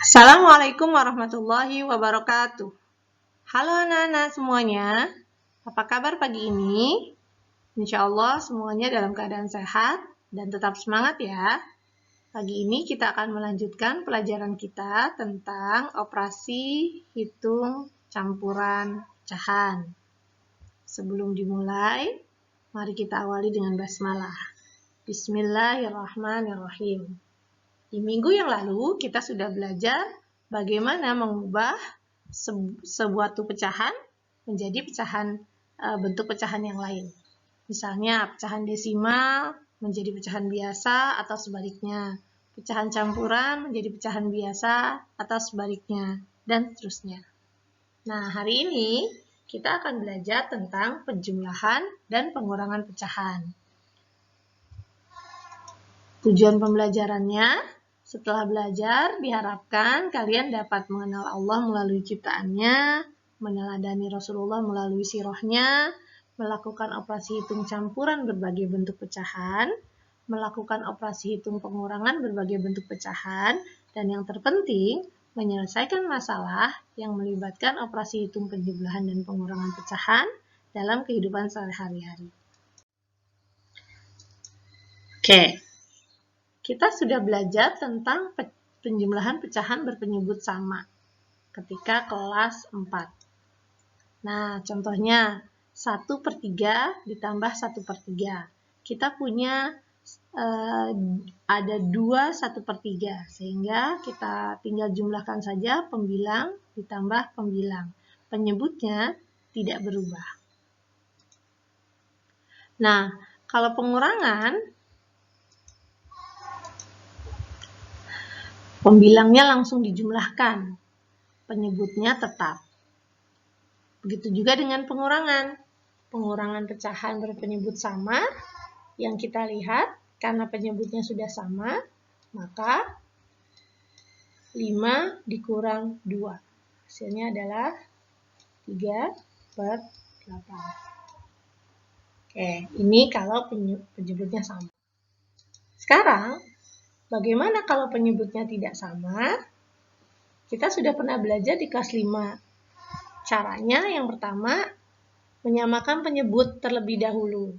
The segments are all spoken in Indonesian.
Assalamualaikum warahmatullahi wabarakatuh. Halo anak-anak semuanya, apa kabar pagi ini? Insya Allah semuanya dalam keadaan sehat dan tetap semangat ya. Pagi ini kita akan melanjutkan pelajaran kita tentang operasi hitung campuran pecahan. Sebelum dimulai, mari kita awali dengan basmalah. Bismillahirrahmanirrahim. Di minggu yang lalu, kita sudah belajar bagaimana mengubah sebuah pecahan menjadi bentuk pecahan yang lain. Misalnya, pecahan desimal menjadi pecahan biasa atau sebaliknya. Pecahan campuran menjadi pecahan biasa atau sebaliknya, dan seterusnya. Nah, hari ini kita akan belajar tentang penjumlahan dan pengurangan pecahan. Tujuan pembelajarannya, setelah belajar, diharapkan kalian dapat mengenal Allah melalui ciptaannya, meneladani Rasulullah melalui sirahnya, melakukan operasi hitung campuran berbagai bentuk pecahan, melakukan operasi hitung pengurangan berbagai bentuk pecahan, dan yang terpenting, menyelesaikan masalah yang melibatkan operasi hitung penjumlahan dan pengurangan pecahan dalam kehidupan sehari-hari. Oke. Kita sudah belajar tentang penjumlahan pecahan berpenyebut sama ketika kelas 4. Nah, contohnya 1/3 ditambah 1/3. Kita punya ada 2 1/3, sehingga kita tinggal jumlahkan saja pembilang ditambah pembilang. Penyebutnya tidak berubah. Nah, kalau pengurangan, pembilangnya langsung dijumlahkan, penyebutnya tetap. Begitu juga dengan pengurangan. Pengurangan pecahan berpenyebut sama, yang kita lihat karena penyebutnya sudah sama, maka 5 dikurang 2. Hasilnya adalah 3/8. Oke, ini kalau penyebutnya sama. Sekarang, bagaimana kalau penyebutnya tidak sama? Kita sudah pernah belajar di kelas 5. Caranya yang pertama, menyamakan penyebut terlebih dahulu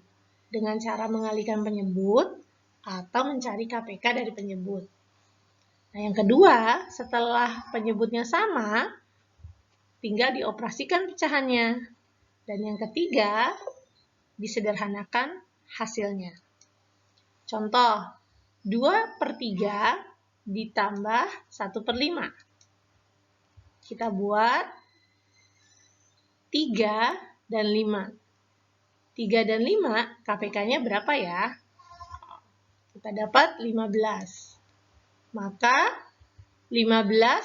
dengan cara mengalihkan penyebut atau mencari KPK dari penyebut. Nah, yang kedua, setelah penyebutnya sama, tinggal dioperasikan pecahannya. Dan yang ketiga, disederhanakan hasilnya. Contoh, 2/3 ditambah 1/5. Kita buat 3 dan 5. 3 dan 5, KPK-nya berapa ya? Kita dapat 15. Maka 15,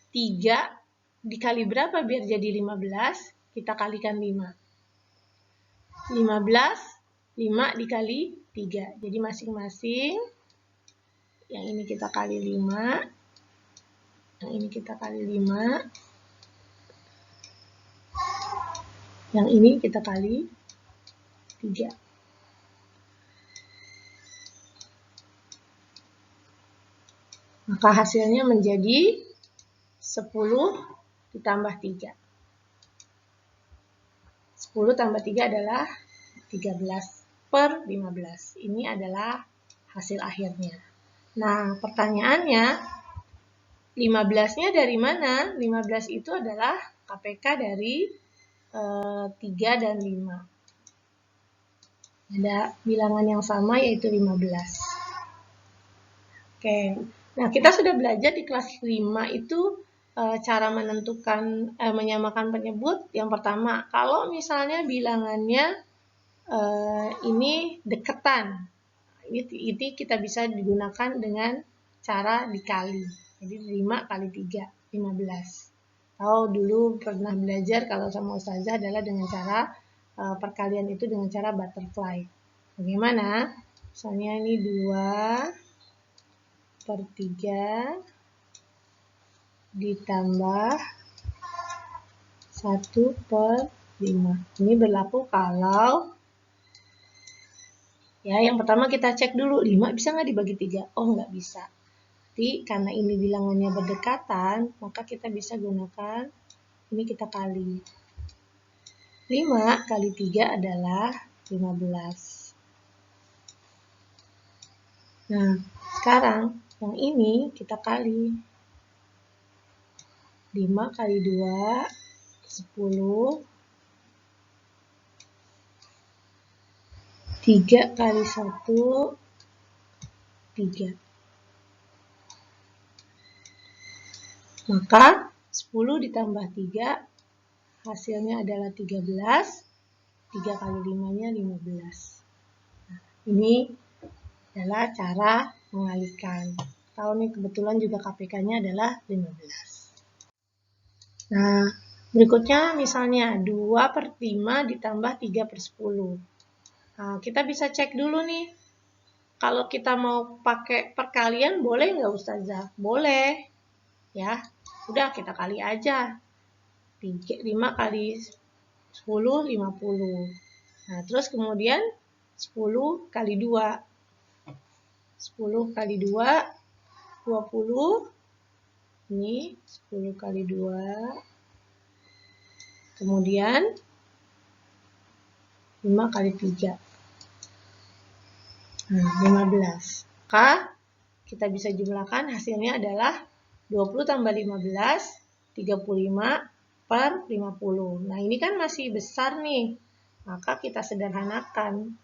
3 dikali berapa biar jadi 15? Kita kalikan 5. 15, 5 dikali 3. Jadi masing-masing, yang ini kita kali 5, yang ini kita kali 5, yang ini kita kali 3. Maka hasilnya menjadi 10 ditambah 3. 10 tambah 3 adalah 13/15. Ini adalah hasil akhirnya. Nah, pertanyaannya, 15-nya dari mana? 15 itu adalah KPK dari 3 dan 5. Ada bilangan yang sama yaitu 15. Oke. Nah, kita sudah belajar di kelas 5 itu cara menentukan menyamakan penyebut. Yang pertama, kalau misalnya bilangannya ini deketan, ini kita bisa digunakan dengan cara dikali. Jadi 5 kali 3, 15. Atau dulu pernah belajar kalau sama Ustazah adalah dengan cara perkalian itu dengan cara butterfly. Bagaimana? Misalnya ini 2/3 ditambah 1/5. Ini berlaku kalau, ya, yang pertama kita cek dulu, 5 bisa nggak dibagi 3? Oh, nggak bisa. Berarti karena ini bilangannya berdekatan, maka kita bisa gunakan ini kita kali. 5 kali 3 adalah 15. Nah, sekarang yang ini kita kali. 5 kali 2, 10. 3 kali 1, 3. Maka 10 ditambah 3 hasilnya adalah 13. 3 kali 5-nya 15. Nah, ini adalah cara mengalihkan. Tahu nih kebetulan juga KPK-nya adalah 15. Nah, berikutnya misalnya 2 per 5 ditambah 3 per 10. Nah, kita bisa cek dulu nih. Kalau kita mau pakai perkalian boleh nggak Ustazah? Boleh. Ya, udah kita kali aja. 5 kali 10, 50. Nah, terus kemudian 10 kali 2. 10 kali 2, 20. Ini 10 kali 2. Kemudian 5 kali 3. Nah, 15. Maka kita bisa jumlahkan hasilnya adalah 20 tambah 15, 35 per 50. Nah, ini kan masih besar nih. Maka kita sederhanakan.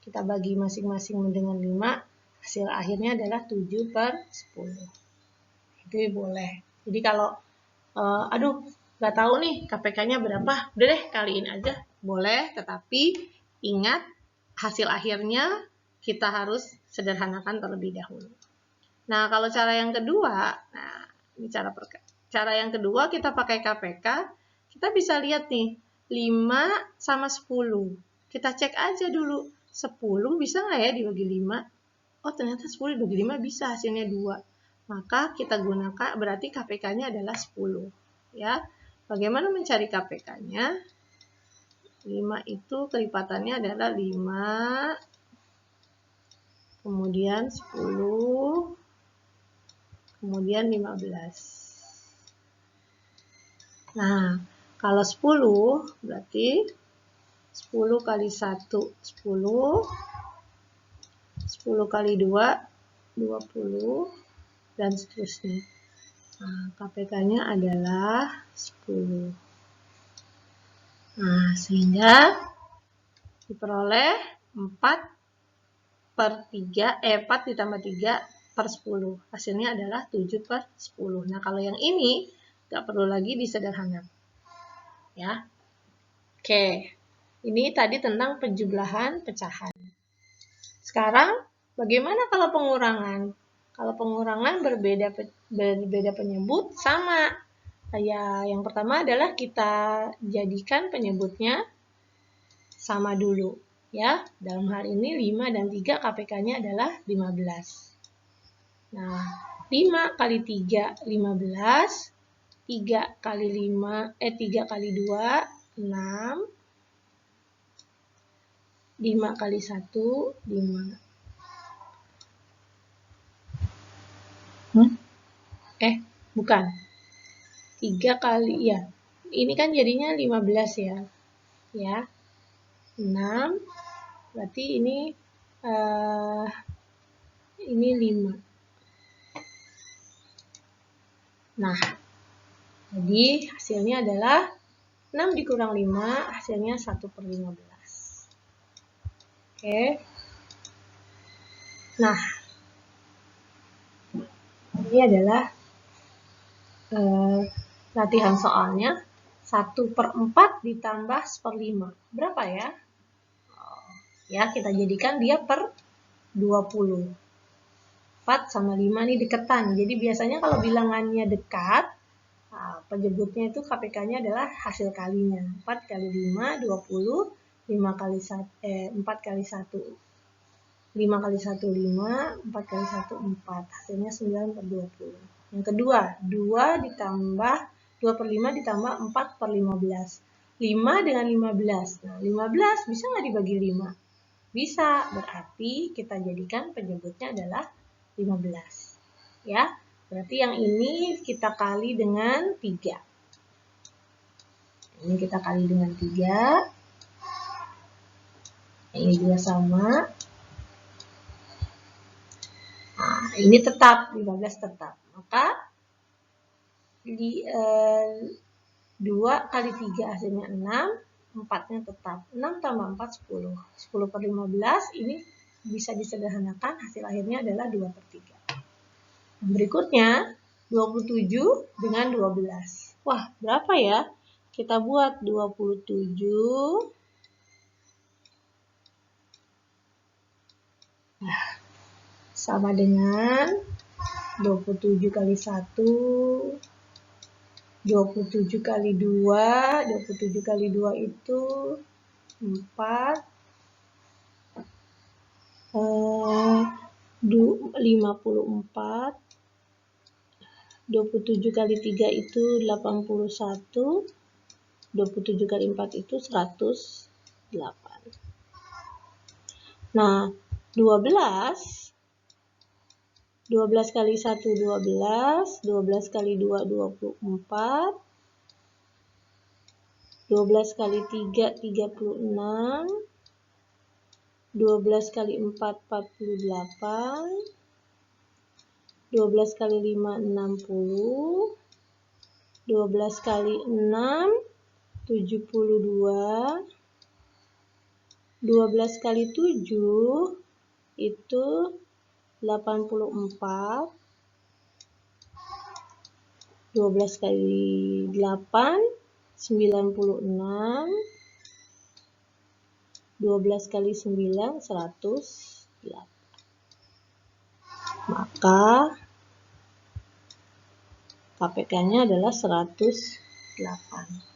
Kita bagi masing-masing dengan 5. Hasil akhirnya adalah 7 per 10. Itu boleh. Jadi kalau, aduh, nggak tahu nih KPK-nya berapa, udah deh kaliin aja. Boleh, tetapi ingat hasil akhirnya kita harus sederhanakan terlebih dahulu. Nah, kalau cara yang kedua, nah ini cara yang kedua kita pakai KPK, kita bisa lihat nih, 5 sama 10. Kita cek aja dulu, 10 bisa nggak ya dibagi 5? Oh, ternyata 10 dibagi 5 bisa, hasilnya 2. Maka kita gunakan, berarti KPK-nya adalah 10. Ya, bagaimana mencari KPK-nya? 5 itu kelipatannya adalah 5, kemudian 10, kemudian 15. Nah, kalau 10 berarti 10 kali 1, 10. 10 kali 2, 20. Dan seterusnya. Nah, KPK-nya adalah 10. Nah, sehingga diperoleh 4 per 3, 4 ditambah 3 per 10. Hasilnya adalah 7 per 10. Nah, kalau yang ini nggak perlu lagi disederhanakan. Ya. Oke. Ini tadi tentang penjumlahan pecahan. Sekarang, bagaimana kalau pengurangan? Kalau pengurangan berbeda penyebut, sama. Ya, yang pertama adalah kita jadikan penyebutnya sama dulu. Ya, dalam hal ini 5 dan 3 KPK-nya adalah 15. Nah, 5 kali 3, 15. 3 kali 5, 3 kali 2, 6. 5 kali 1, 5. Bukan. 3 kali, ya. Ini kan jadinya 15 ya. Ya. 6. Berarti ini 5. Nah, jadi hasilnya adalah 6 dikurang 5, hasilnya 1 per 15. Oke. Nah, ini adalah latihan soalnya. 1 per 4 ditambah 1/5. Berapa ya? Ya, kita jadikan dia per 20. 4 sama 5 ini deketan. Jadi biasanya kalau bilangannya dekat, penyebutnya itu KPK-nya adalah hasil kalinya. 4 kali 5, 20. 5 kali 4 kali 1. 5 kali 1, 5. 4 kali 1, 4. Hasilnya 9 per 20. Yang kedua, 2 per 5 ditambah 4 per 15. 5 dengan 15. Nah, 15 bisa nggak dibagi 5? Bisa, berarti kita jadikan penyebutnya adalah 15. ya. Berarti yang ini kita kali dengan 3. Ini kita kali dengan 3. Ini juga sama. Nah, ini tetap, 15 tetap. Maka 2 kali 3 hasilnya 6. 4-nya tetap. 6 tambah 4, 10. 10 per 15 ini bisa disederhanakan. Hasil akhirnya adalah 2/3. Berikutnya 27 dengan 12. Wah, berapa ya? Kita buat 27. Nah, sama dengan 27 kali 1. 27 kali 2. 27 kali 2 itu 4. 54. 27 kali 3 itu 81. 27 kali 4 itu 108. Nah, 12 kali 1 12, 12 kali 2 24, 12 kali 3 36, 12 kali 4 48, 12 kali 5 60, 12 kali 6 72, 12 kali 7 itu 84, 12 kali 8 96, 12 kali 9 108. Maka KPK-nya adalah 108.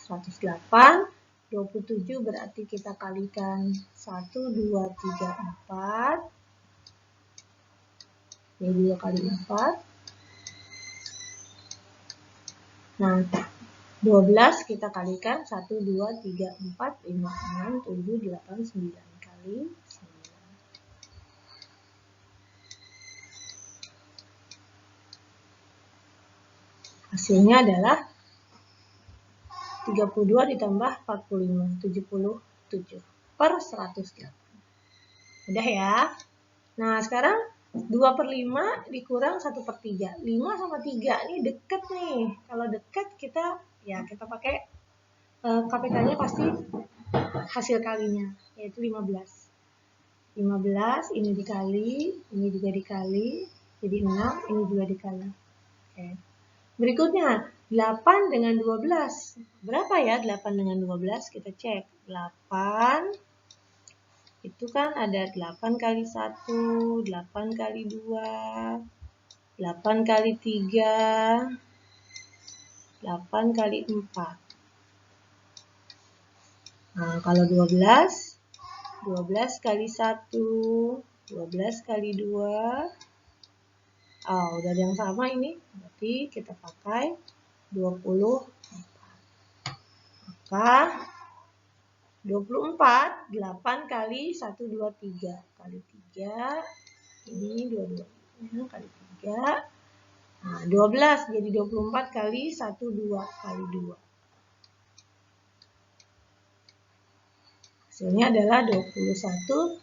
108, 27 berarti kita kalikan 1, 2, 3, 4. Ini 2 kali 4. Nah, 12 kita kalikan 1, 2, 3, 4, 5, 6, 7, 8, 9 kali 9. Hasilnya adalah 32 ditambah 45, 77 per 108. Udah ya. Nah, sekarang 2/5 dikurang 1/3. 5 sama 3 ini deket nih. Kalau deket kita pakai KPK-nya pasti hasil kalinya, yaitu 15. 15 ini dikali, ini juga dikali, jadi 6, ini juga dikali. Oke. Berikutnya 8 dengan 12. Berapa ya 8 dengan 12? Kita cek. 8 itu kan ada 8 kali 1, 8 kali 2, 8 kali 3, 8 kali 4. Nah, kalau 12 kali 1, 12 kali 2. Oh, udah ada yang sama ini. Berarti kita pakai 24. Maka 24, 8 kali 1, 2, 3. Kali 3, ini 2-2 kali 3. Nah, 12, jadi 24 kali 1, 2 kali 2. Hasilnya adalah 21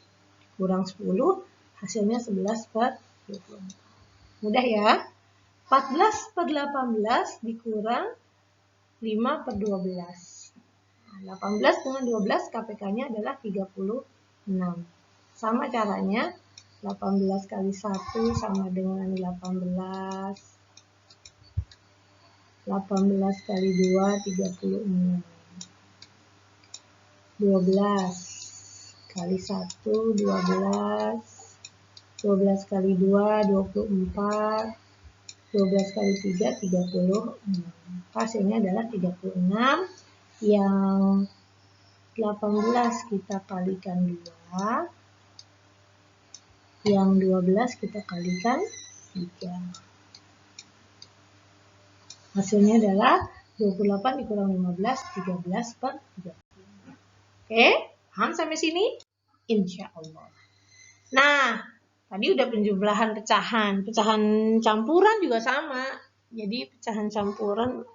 kurang 10, hasilnya 11/24. Mudah ya. 14/18 dikurang 5/12. 18 dengan 12 KPK-nya adalah 36. Sama caranya, 18 kali 1 sama dengan 18. 18 kali 2, 36. 12 kali 1, 12. 12 kali 2, 24. 12 kali 3, 36. Hasilnya adalah 36. Yang 18 kita kalikan 2. Yang 12 kita kalikan 3. Hasilnya adalah 28 dikurang 15, 13/30. Oke, paham sampai sini? Insya Allah. Nah, Tadi udah penjumlahan pecahan. Pecahan campuran juga sama. Jadi pecahan campuran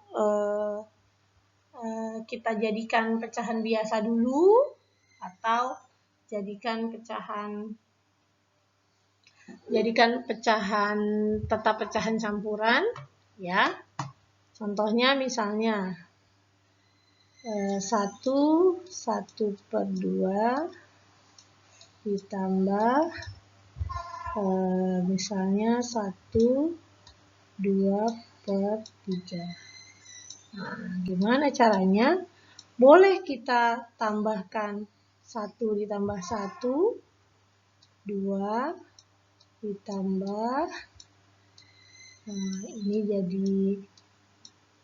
kita jadikan pecahan biasa dulu atau jadikan pecahan tetap pecahan campuran ya. Contohnya misalnya 1/2 ditambah misalnya 1/2/3. Nah, gimana caranya? Boleh kita tambahkan 1 ditambah 1, 2 ditambah, nah ini jadi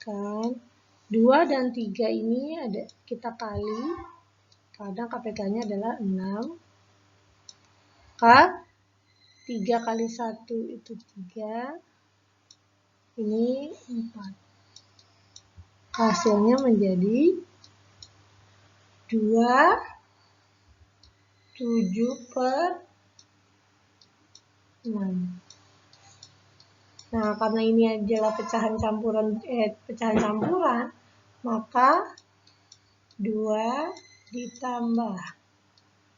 kan 2 dan 3 ini ada kita kali, karena KPK-nya adalah 6. 3 kali 1 itu 3, ini 4. Hasilnya menjadi 2/7/6. Nah, karena ini adalah pecahan campuran, maka 2 ditambah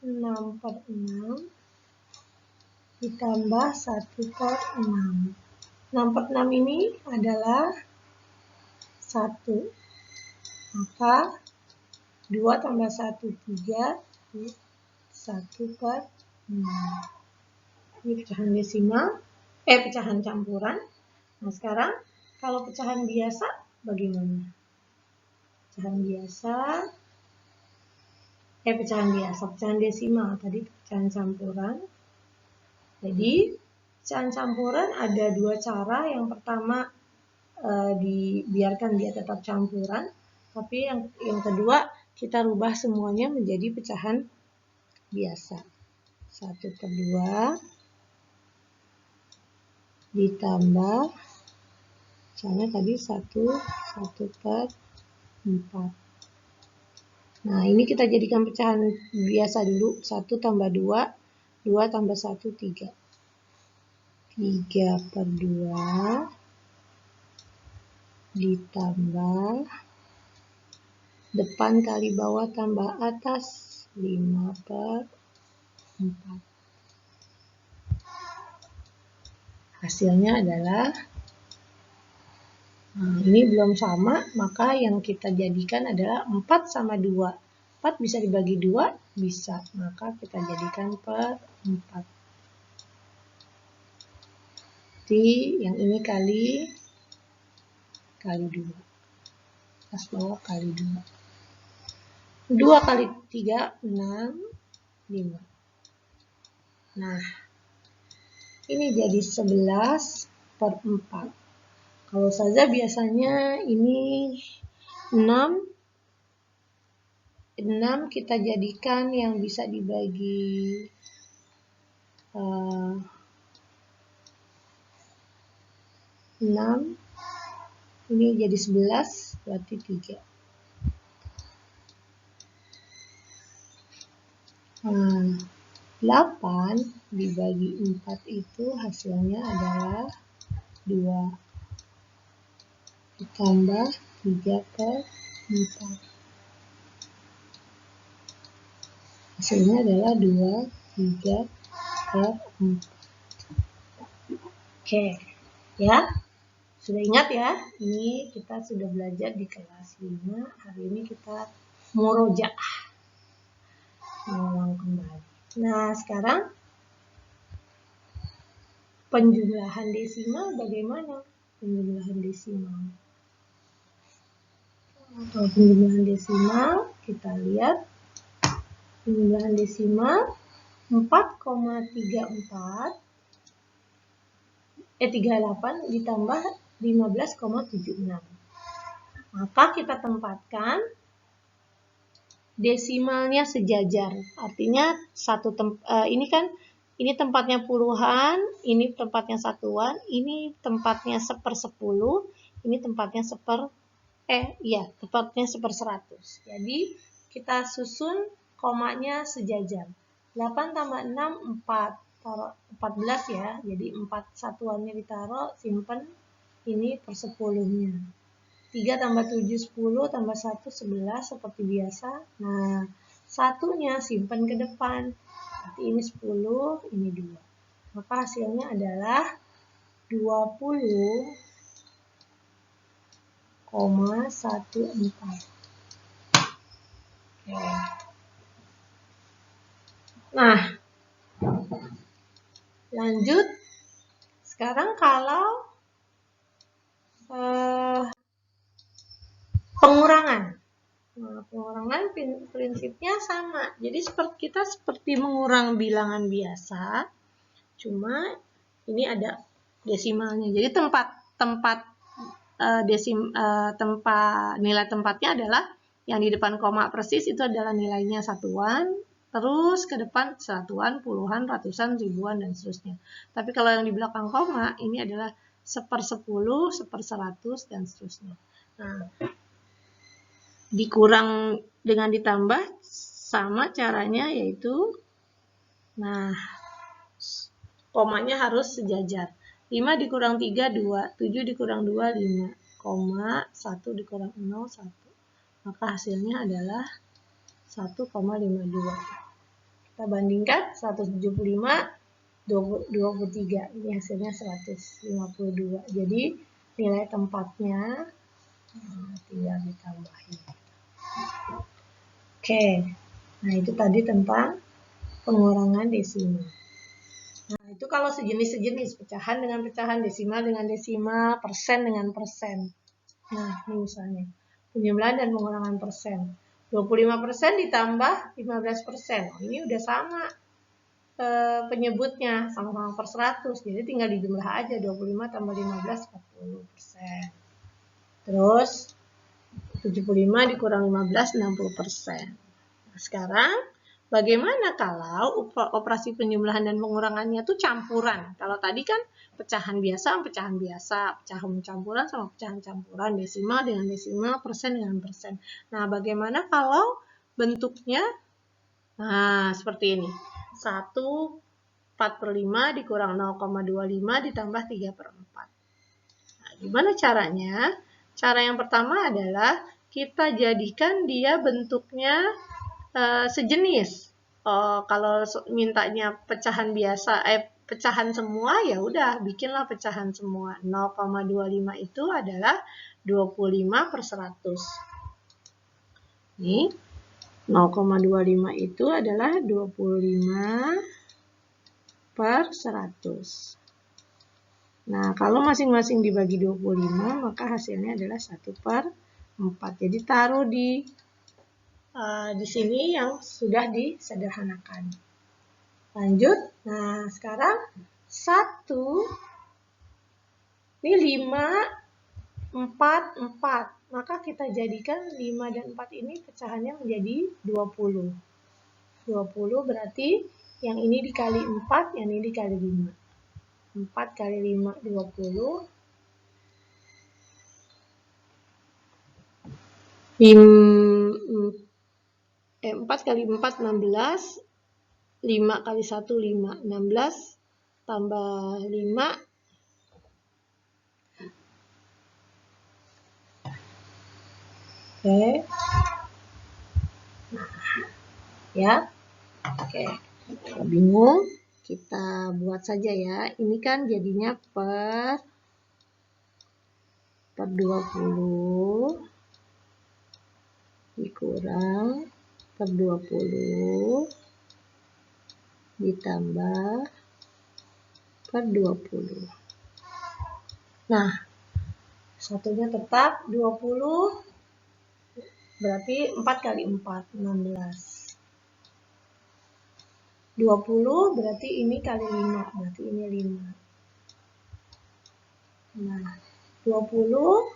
6/6 ditambah 1/6. 6/6 ini adalah 1. Maka 2 tambah 1, 3, 1/6. Ini pecahan desimal, pecahan campuran. Nah, sekarang kalau pecahan biasa bagaimana? Pecahan desimal, tadi pecahan campuran. Jadi, pecahan campuran ada 2 cara. Yang pertama, dibiarkan dia tetap campuran, tapi yang kedua, kita rubah semuanya menjadi pecahan biasa. 1/2 ditambah, misalnya tadi 1/4. Nah, ini kita jadikan pecahan biasa dulu. 1 tambah 2, 2 tambah 1, 3. 3/2 ditambah depan kali bawah tambah atas, 5/4. Hasilnya adalah, nah, ini belum sama, maka yang kita jadikan adalah 4 sama 2. 4 bisa dibagi 2? Bisa, maka kita jadikan per 4. Jadi yang ini kali 2. Atas bawah kali 2. 2 kali 3, 6, 5. Nah, ini jadi 11/4. Kalau saja biasanya ini 6 kita jadikan yang bisa dibagi 6, ini jadi 11, berarti 3. 8 dibagi 4 itu hasilnya adalah 2 ditambah 3/4. Hasilnya adalah 2, 3/4. Oke, ya. Sudah ingat ya? Ini kita sudah belajar di kelas 5. Hari ini kita murojaah. Mengulang kembali. Nah, sekarang penjumlahan desimal bagaimana? Penjumlahan desimal. Kalau penjumlahan desimal, kita lihat penjumlahan desimal 4,38 ditambah 15,76. Maka kita tempatkan desimalnya sejajar. Artinya ini tempatnya puluhan, ini tempatnya satuan, ini tempatnya 1/10, ini tempatnya tempatnya 1/100. Jadi kita susun komanya sejajar. 8 tambah 6, 4. taruh 14 ya. Jadi 4 satuannya ditaruh, simpen ini per 10-nya. 3 tambah 7, 10, tambah 1, 11 seperti biasa. Nah, satunya simpan ke depan. Berarti ini 10, ini 2. Maka hasilnya adalah 20,14. Oke. Nah, lanjut. Sekarang kalau pengurangan. Nah, pengurangan prinsipnya sama. Jadi kita seperti mengurang bilangan biasa, cuma ini ada desimalnya. Jadi tempat nilai tempatnya adalah yang di depan koma persis itu adalah nilainya satuan, terus ke depan satuan, puluhan, ratusan, ribuan, dan seterusnya. Tapi kalau yang di belakang koma ini adalah 1/10, 1/100, dan seterusnya. Nah, dikurang dengan ditambah sama caranya, yaitu nah komanya harus sejajar. 5 dikurang 3, 2. 7 dikurang 2, 5. Koma, 1 dikurang 0, 1. Maka hasilnya adalah 1,52. Kita bandingkan 175, 23. Ini hasilnya 152. Jadi nilai tempatnya tinggal ditambahin. Oke. Nah, itu tadi tentang pengurangan desimal. Nah, itu kalau sejenis-sejenis, pecahan dengan pecahan, desimal dengan desimal, persen dengan persen. Nah, ini misalnya, penjumlahan dan pengurangan persen. 25% ditambah 15%. Oh, ini udah sama penyebutnya, sama-sama per 100. Jadi tinggal dijumlah aja, 25 tambah 15, 40%. Terus, 75 dikurang 15, 60%. Nah, sekarang, bagaimana kalau operasi penjumlahan dan pengurangannya itu campuran? Kalau tadi kan pecahan biasa, pecahan campuran sama pecahan campuran, desimal dengan desimal, persen dengan persen. Nah, bagaimana kalau bentuknya? Nah, seperti ini. 1/4/5 dikurang 0,25 ditambah 3/4. Nah, gimana caranya? Cara yang pertama adalah kita jadikan dia bentuknya sejenis. Kalau mintanya pecahan biasa, pecahan semua, ya udah bikinlah pecahan semua. 0,25 itu adalah 25/100. Nih, 0,25 itu adalah 25/100. Nah, kalau masing-masing dibagi 25, maka hasilnya adalah 1/4. Jadi taruh di sini yang sudah disederhanakan. Lanjut. Nah, sekarang 1, ini 5, 4, 4. Maka kita jadikan 5 dan 4 ini pecahannya menjadi 20. 20 berarti yang ini dikali 4, yang ini dikali 5. 4 kali 5, 20. 4 kali 4, 16. 5 kali 1, 5. 16 tambah 5. Oke. Ya. Oke. Kalau bingung, kita buat saja ya. Ini kan jadinya per 20 dikurang per 20 ditambah per 20. Nah, satunya tetap 20, berarti 4 kali 4, 16. 20 berarti ini kali 5, berarti ini 5. Nah, 20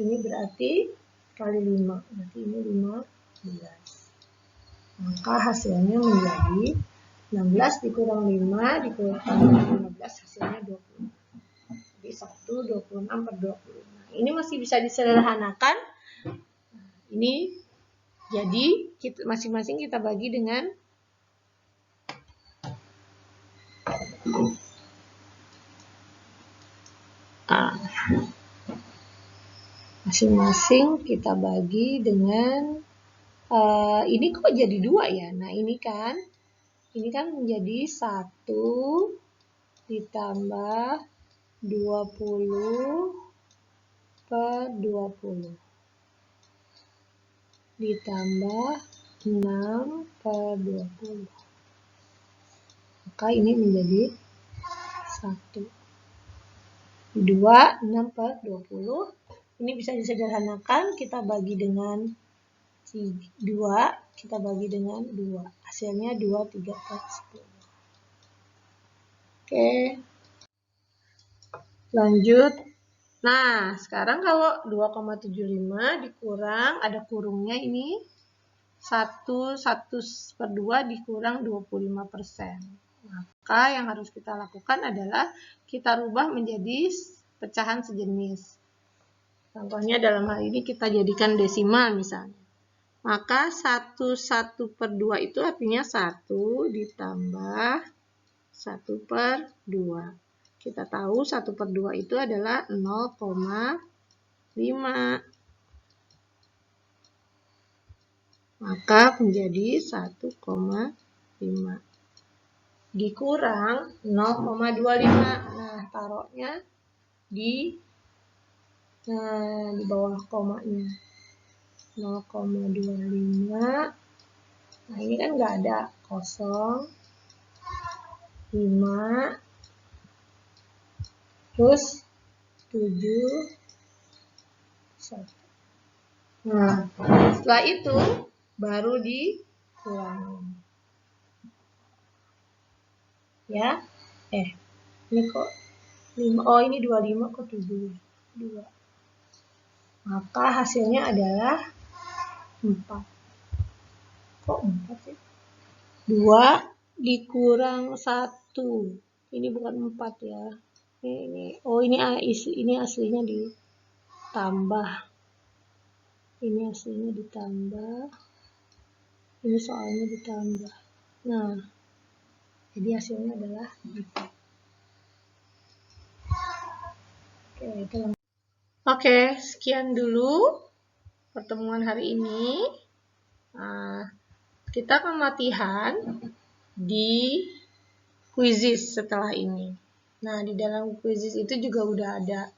ini berarti kali 5, berarti ini 15. Maka hasilnya menjadi 16 dikurang 5 dikurang 15, hasilnya 20. Jadi 1, 26 per 20. Nah, ini masih bisa disederhanakan. Ini jadi masing-masing kita bagi dengan Nah, masing-masing kita bagi dengan ini kok jadi 2 ya. Nah, ini kan menjadi 1 ditambah 20 per 20 ditambah 6 per 20. Maka ini menjadi 1. 2, 6 per 20. Ini bisa disederhanakan, kita bagi dengan 2, kita bagi dengan 2. Hasilnya 2, 3 per 10. Oke. Lanjut. Nah, sekarang kalau 2,75 dikurang, ada kurungnya ini, 1 per 2 dikurang 25%. Maka yang harus kita lakukan adalah kita rubah menjadi pecahan sejenis. Contohnya dalam hal ini kita jadikan desimal misalnya. Maka 1 per 2 itu artinya 1 ditambah 1 per 2. Kita tahu 1 per 2 itu adalah 0,5. Maka menjadi 1,5. Dikurang 0,25. Nah, taruhnya di bawah komanya. 0,25. Nah, ini kan nggak ada kosong. 5. Terus 7. 1. Nah, setelah itu baru dikurangi. Ya. Ini kok 5. Oh, ini 25 kok 7. 2. Maka hasilnya adalah 4. Kok 4 sih? 2 dikurang 1. Ini bukan 4 ya. Ini aslinya ditambah. Ini aslinya ditambah. Ini soalnya ditambah. Nah, jadi hasilnya adalah 4. Oke, sekian dulu pertemuan hari ini. Kita akan latihan di quizzes setelah ini. Nah, di dalam quizzes itu juga udah ada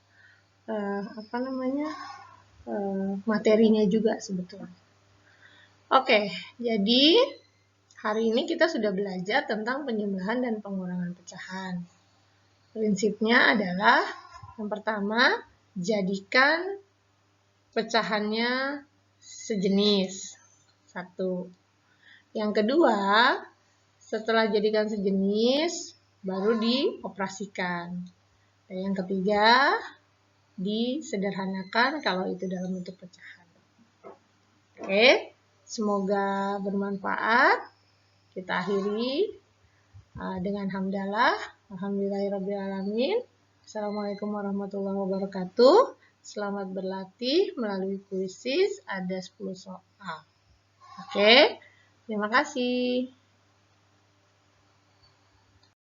materinya juga sebetulnya. Oke, jadi hari ini kita sudah belajar tentang penjumlahan dan pengurangan pecahan. Prinsipnya adalah yang pertama, jadikan pecahannya sejenis. 1. Yang kedua, setelah jadikan sejenis, baru dioperasikan. Dan yang ketiga, disederhanakan kalau itu dalam bentuk pecahan. Oke, semoga bermanfaat. Kita akhiri dengan hamdalah. Alhamdulillahirrahmanirrahim. Assalamualaikum warahmatullahi wabarakatuh. Selamat berlatih melalui quizzes, ada 10 soal. Oke, terima kasih.